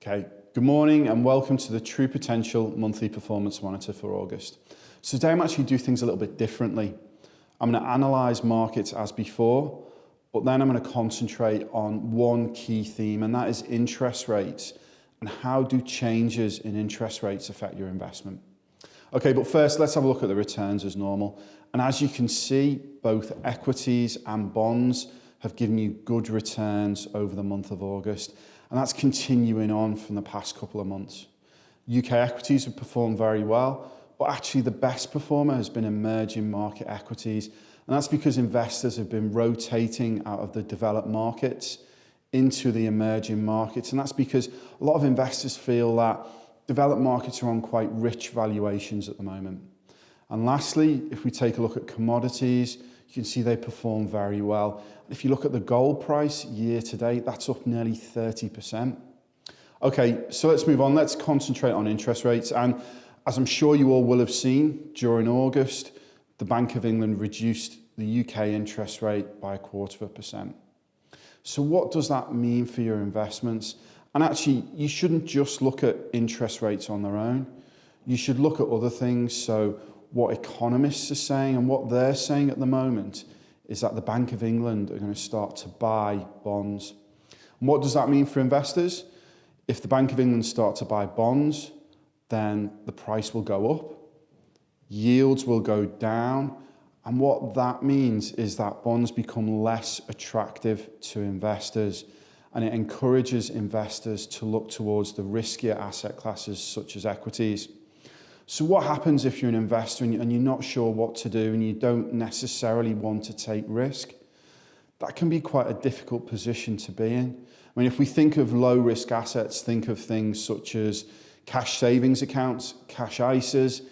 Okay, good morning and welcome to the True Potential Monthly Performance Monitor for August. So today I'm actually do things a little bit differently. I'm going to analyse markets as before, but then I'm going to concentrate on one key theme, and that is interest rates and how do changes in interest rates affect your investment. Okay, but first let's have a look at the returns as normal. And as you can see, both equities and bonds have given you good returns over the month of August. And that's continuing on from the past couple of months. UK equities have performed very well, but actually the best performer has been emerging market equities. And that's because investors have been rotating out of the developed markets into the emerging markets. And that's because a lot of investors feel that developed markets are on quite rich valuations at the moment. And lastly, if we take a look at commodities, you can see they perform very well. If you look at the gold price year to date, that's up nearly 30%. Okay, so let's move on. Let's concentrate on interest rates. And as I'm sure you all will have seen, during August, the Bank of England reduced the UK interest rate by 0.25%. So what does that mean for your investments? And actually, you shouldn't just look at interest rates on their own. You should look at other things. So what economists are saying, and what they're saying at the moment is that the Bank of England are going to start to buy bonds. And what does that mean for investors? If the Bank of England start to buy bonds, then the price will go up, yields will go down, and what that means is that bonds become less attractive to investors, and it encourages investors to look towards the riskier asset classes such as equities. So what happens if you're an investor and you're not sure what to do and you don't necessarily want to take risk? That can be quite a difficult position to be in. I mean, if we think of low risk assets, think of things such as cash savings accounts, cash ISAs.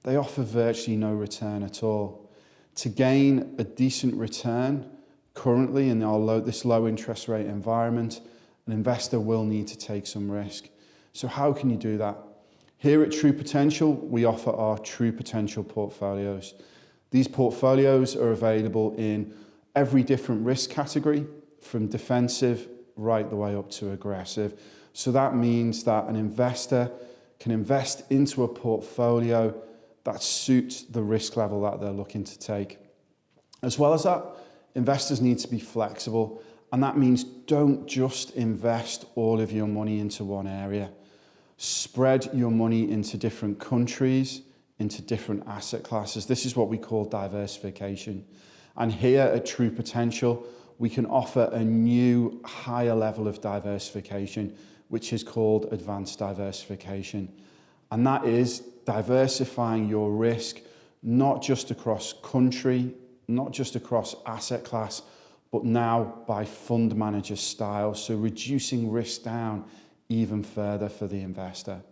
They offer virtually no return at all. To gain a decent return currently in this low interest rate environment, an investor will need to take some risk. So how can you do that? Here at True Potential, we offer our True Potential portfolios. These portfolios are available in every different risk category, from defensive right the way up to aggressive. So that means that an investor can invest into a portfolio that suits the risk level that they're looking to take. As well as that, investors need to be flexible, and that means don't just invest all of your money into one area. Spread your money into different countries, into different asset classes. This is what we call diversification. And here at True Potential, we can offer a new higher level of diversification, which is called advanced diversification. And that is diversifying your risk, not just across country, not just across asset class, but now by fund manager style. So reducing risk down even further for the investor.